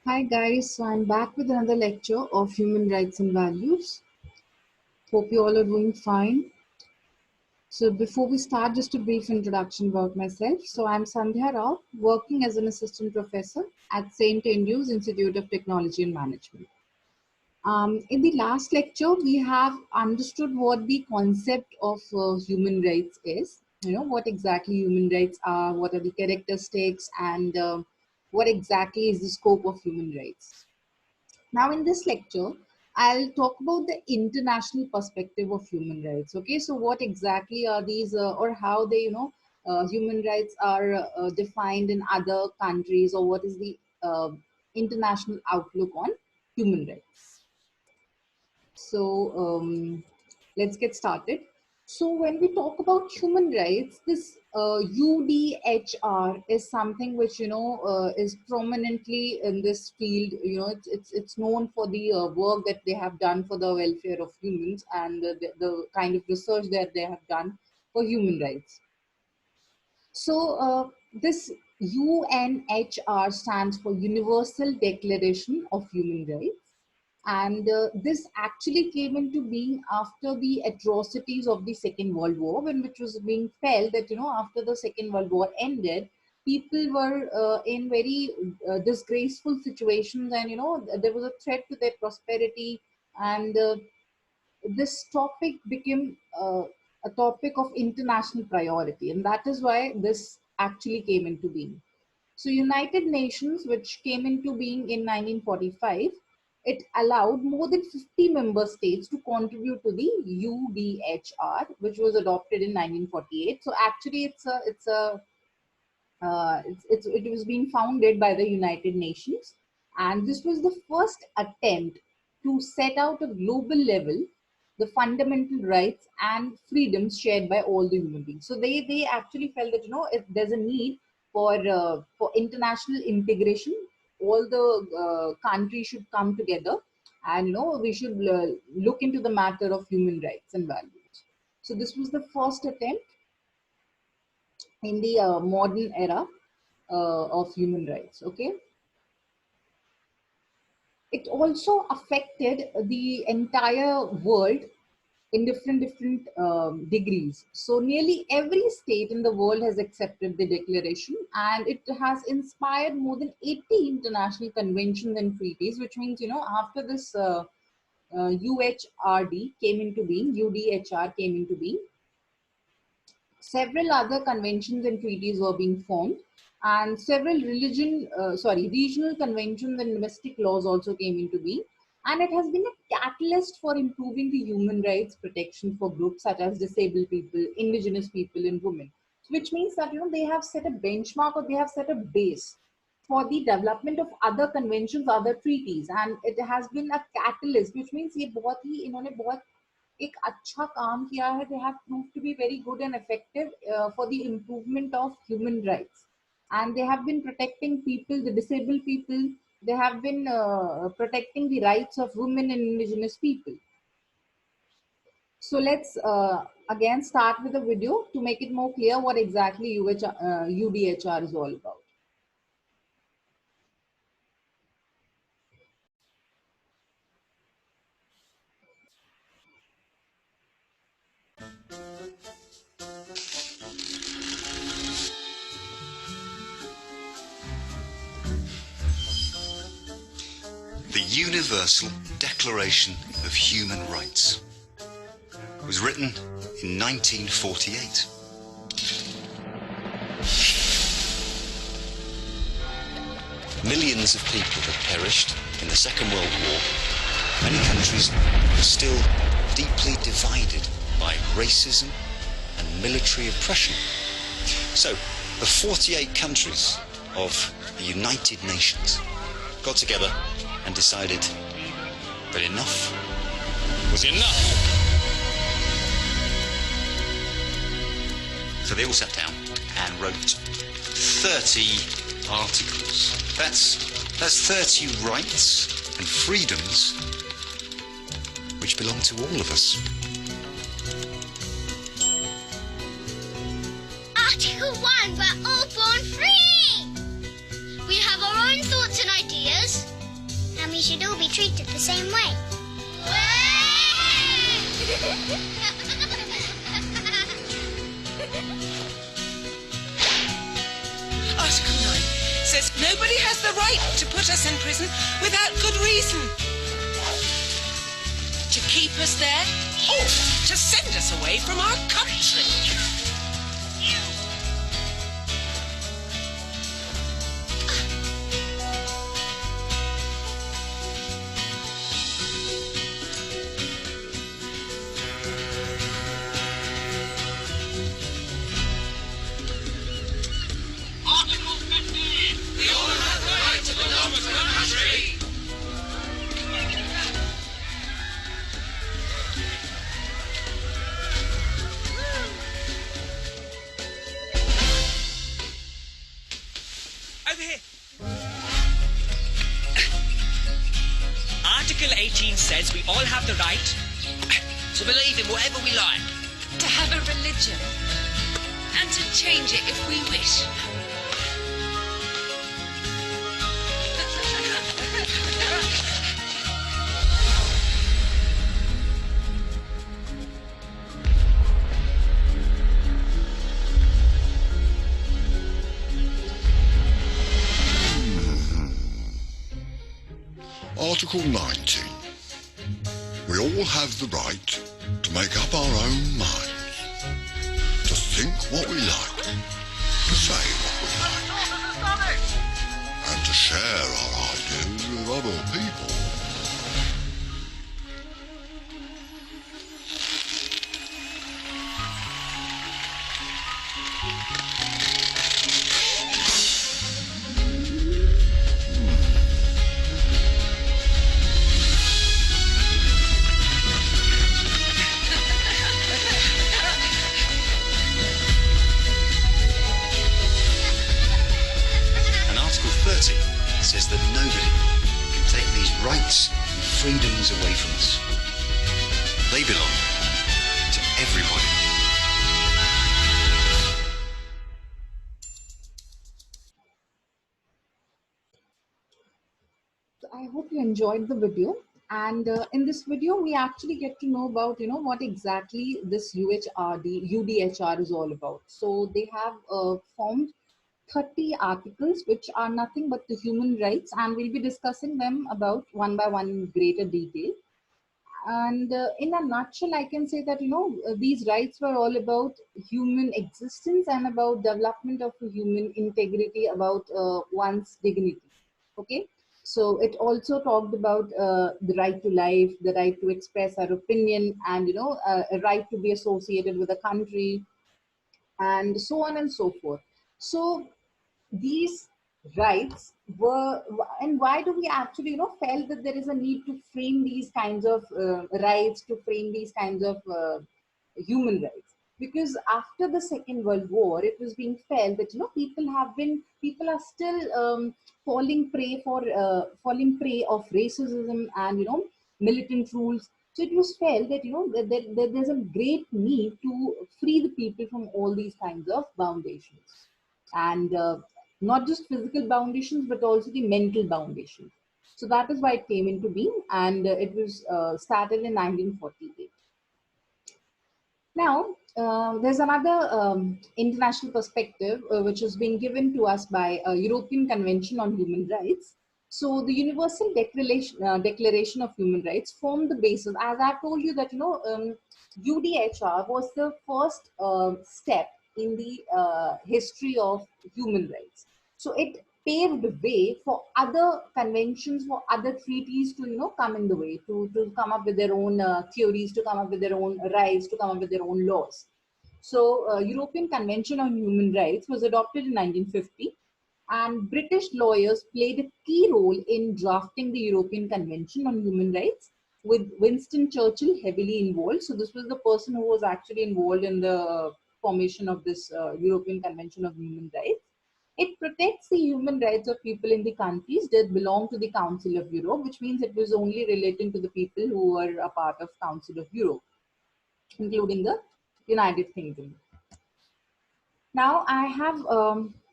Hi guys, so I'm back with another lecture of human rights and values. Hope you all are doing fine. So before we start, just a brief introduction about myself. So I'm Sandhya Rao, working as an assistant professor at St. Andrews Institute of Technology and Management. In the last lecture, we have understood what the concept of human rights is. What exactly human rights are, what are the characteristics, and what exactly is the scope of human rights. Now, in this lecture, I'll talk about the international perspective of human rights. Okay, so what exactly are these, or how human rights are defined in other countries, or what is the international outlook on human rights? So let's get started. So when we talk about human rights, this UDHR is something which is prominently in this field. It's known for the work that they have done for the welfare of humans and the kind of research that they have done for human rights. So this UNHR stands for Universal Declaration of Human Rights, and this actually came into being after the atrocities of the Second World War, when which was being felt that after the Second World War ended, people were in very disgraceful situations, and there was a threat to their prosperity, and this topic became a topic of international priority, and that is why this actually came into being. So United Nations, which came into being in 1945, it allowed more than 50 member states to contribute to the UDHR, which was adopted in 1948. So actually, it was being founded by the United Nations, and this was the first attempt to set out a global level the fundamental rights and freedoms shared by all the human beings. So they actually felt that if there's a need for international integration, all the countries should come together, and we should look into the matter of human rights and values. So this was the first attempt in the modern era of human rights. Okay, it also affected the entire world in different degrees. So nearly every state in the world has accepted the declaration, and it has inspired more than 80 international conventions and treaties, which means after this UHRD came into being, UDHR came into being, several other conventions and treaties were being formed, and several regional conventions and domestic laws also came into being. And it has been a catalyst for improving the human rights protection for groups such as disabled people, indigenous people, and women. Which means that they have set a benchmark, or they have set a base for the development of other conventions, other treaties, and it has been a catalyst, which means ये बहुत ही इन्होंने बहुत एक अच्छा काम किया है. They have proved to be very good and effective for the improvement of human rights, and they have been protecting people, the disabled people. They have been protecting the rights of women and indigenous people. So let's again start with a video to make it more clear what exactly UDHR is all about. The Universal Declaration of Human Rights was written in 1948. Millions of people had perished in the Second World War. Many countries were still deeply divided by racism and military oppression. So, the 48 countries of the United Nations got together and decided that enough was enough. So they all sat down and wrote 30 articles. That's 30 rights and freedoms which belong to all of us. Article 1, we're all born free! We have our own thoughts and ideas. should all be treated the same way. Article 9 says nobody has the right to put us in prison without good reason. To keep us there or to send us away from our country. Article 15. We all have the right to belong to the country. Over here. Article 18 says we all have the right to believe in whatever we like. To have a religion and to change it if we wish. Article 19. We all have the right to make up our own minds, to think what we like, to say what we like, and to share our ideas with other people. And Article 30 says that nobody can take these rights and freedoms away from us. They belong to everybody. So I hope you enjoyed the video. And in this video, we actually get to know about, what exactly this UDHR is all about. So they have formed 30 articles, which are nothing but the human rights, and we'll be discussing them about one by one in greater detail. And in a nutshell, I can say that, these rights were all about human existence and about development of human integrity, about one's dignity. Okay. So it also talked about the right to life, the right to express our opinion, and, a right to be associated with a country, and so on and so forth. So these rights were, and why do we actually felt that there is a need to frame these kinds of rights, to frame these kinds of human rights? Because after the Second World War, it was being felt that people are still falling prey of racism and militant rules. So it was felt that that there's a great need to free the people from all these kinds of foundations, and not just physical foundations but also the mental foundations. So that is why it came into being, and it was started in 1948. Now, there's another international perspective which is being given to us by a European Convention on Human Rights. So the Universal Declaration of Human Rights formed the basis. As I've told you that, UDHR was the first step in the history of human rights. So it paved the way for other conventions, for other treaties to come in the way, to come up with their own theories, to come up with their own rights, to come up with their own laws. So European Convention on Human Rights was adopted in 1950, and British lawyers played a key role in drafting the European Convention on Human Rights, with Winston Churchill heavily involved. So this was the person who was actually involved in the formation of this European Convention of Human Rights. It protects the human rights of people in the countries that belong to the Council of Europe, which means it was only relating to the people who were a part of Council of Europe, including the United Kingdom. Now I have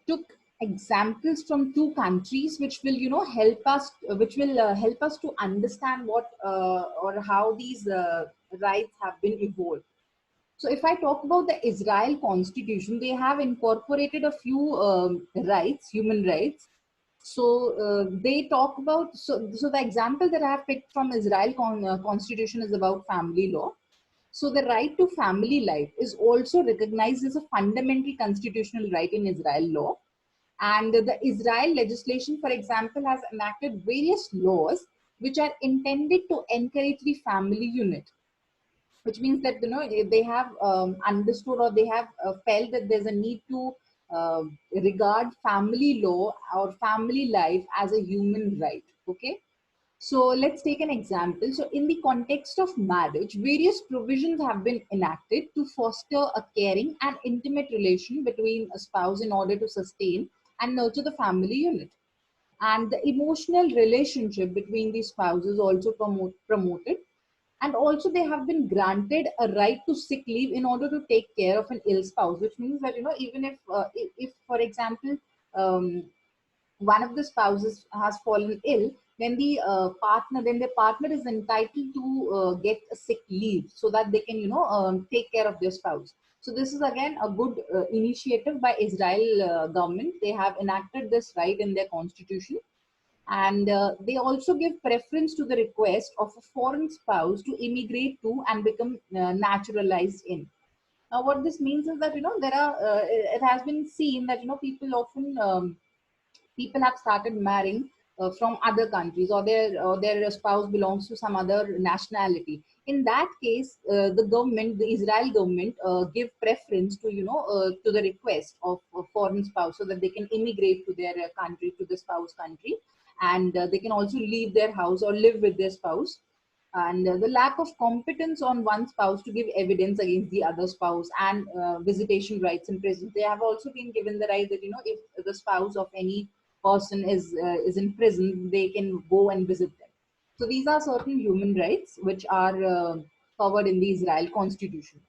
took examples from two countries which will help us, help us to understand what or how these rights have been evolved. So if I talk about the Israel constitution, they have incorporated a few rights, human rights. So they talk about, so the example that I have picked from Israel constitution is about family law. So the right to family life is also recognized as a fundamental constitutional right in Israel law. And the Israel legislation, for example, has enacted various laws which are intended to encourage the family unit, which means that they have understood, or they have felt that there's a need to uh, regard family law or family life as a human right. Okay, so let's take an example. So in the context of marriage, various provisions have been enacted to foster a caring and intimate relation between a spouse in order to sustain and nurture the family unit. And the emotional relationship between the spouses also promoted. And also they have been granted a right to sick leave in order to take care of an ill spouse, which means that even if for example um, one of the spouses has fallen ill, then the partner is entitled to get a sick leave so that they can take care of their spouse. So this is again a good initiative by Israel government. They have enacted this right in their constitution. And they also give preference to the request of a foreign spouse to immigrate to and become naturalized in. Now what this means is that there are it has been seen that people often people have started marrying from other countries, or their spouse belongs to some other nationality. In that case, the Israel government, give preference to to the request of a foreign spouse, so that they can immigrate to their country, to the spouse country, and they can also leave their house or live with their spouse. And the lack of competence on one spouse to give evidence against the other spouse, and visitation rights in prison. They have also been given the right that if the spouse of any person is in prison, they can go and visit them. So these are certain human rights which are covered in the Israel constitution.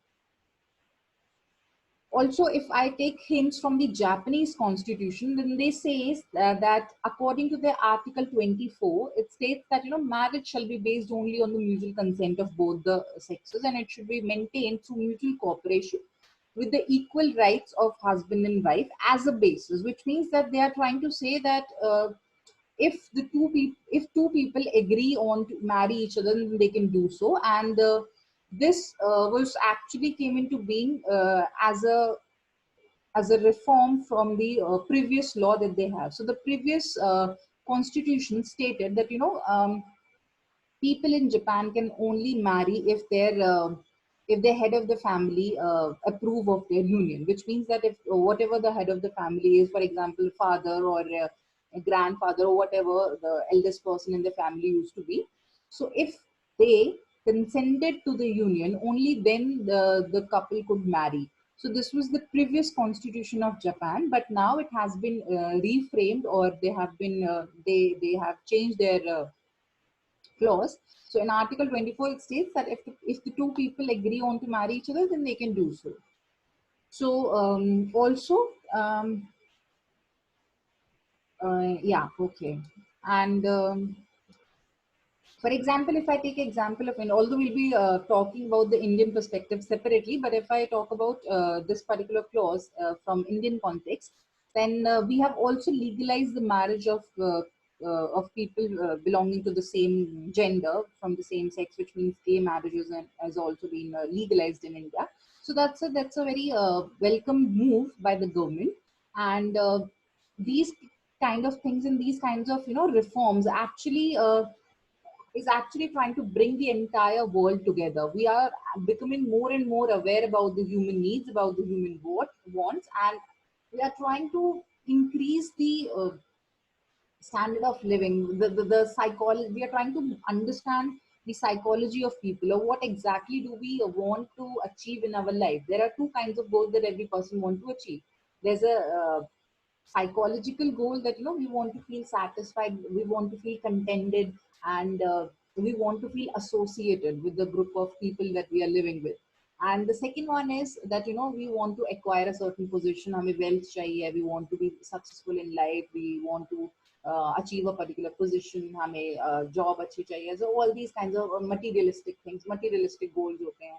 Also, if I take hints from the Japanese constitution, then they say that according to their Article 24, it states that marriage shall be based only on the mutual consent of both the sexes, and it should be maintained through mutual cooperation with the equal rights of husband and wife as a basis. Which means that they are trying to say that if two people agree on to marry each other, then they can do so. And this was actually came into being as a reform from the previous law that they have. So the previous constitution stated that people in Japan can only marry if the head of the family approve of their union. Which means that if whatever the head of the family is, for example, father or a grandfather or whatever the eldest person in the family used to be, so if they consented to the union, only then the couple could marry. So this was the previous constitution of Japan, but now it has been reframed, or they have been they have changed their clause. So in Article 24, it states that if the two people agree on to marry each other, then they can do so. So also, yeah, okay. And for example, if I take example of, and although we'll be talking about the Indian perspective separately, but if I talk about this particular clause from Indian context, then we have also legalized the marriage of people belonging to the same gender from the same sex, which means gay marriages and has also been legalized in India. So that's a very welcome move by the government. And these kind of things and these kinds of reforms actually is actually trying to bring the entire world together. We are becoming more and more aware about the human needs, about the human wants, and we are trying to increase the standard of living, the psychology. We are trying to understand the psychology of people, or what exactly do we want to achieve in our life. There are two kinds of goals that every person wants to achieve. There's a psychological goal that we want to feel satisfied, we want to feel contented, and we want to feel associated with the group of people that we are living with. And the second one is that, you know, we want to acquire a certain position, hame wealth chahiye, we want to be successful in life, we want to achieve a particular position, hame job achhi chahiye. So all these kinds of materialistic things, materialistic goals hote hain.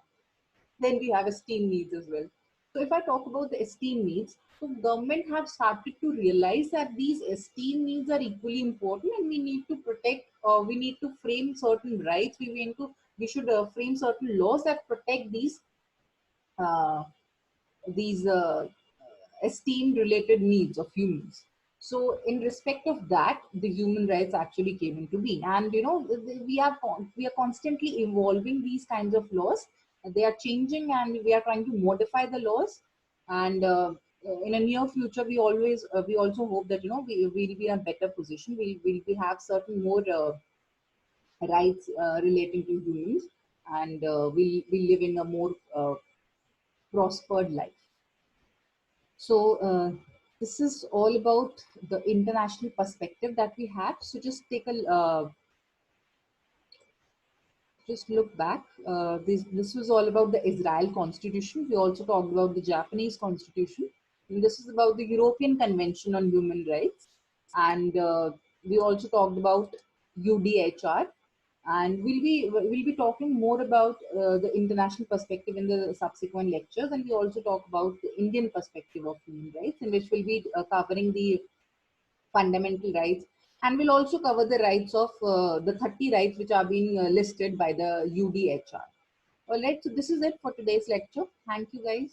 Then we have esteem needs as well. So if I talk about the esteem needs, so government have started to realize that these esteem needs are equally important, and we need to protect, we need to frame certain rights, we should frame certain laws that protect uh, these esteem related needs of humans. So in respect of that, the human rights actually came into being. And you know, we are constantly evolving these kinds of laws. They are changing, and we are trying to modify the laws. And in a near future, we also hope that, you know, we will be in a better position, we have certain more rights relating to humans, and we live in a more prospered life. So this is all about the international perspective that we have. So just look back. This was all about the Israel Constitution. We also talked about the Japanese Constitution. And this is about the European Convention on Human Rights. And we also talked about UDHR. And we'll be talking more about the international perspective in the subsequent lectures. And we also talk about the Indian perspective of human rights, in which we'll be covering the fundamental rights, and we'll also cover the rights of the 30 rights which are being listed by the UDHR. All right, so this is it for today's lecture. Thank you, guys.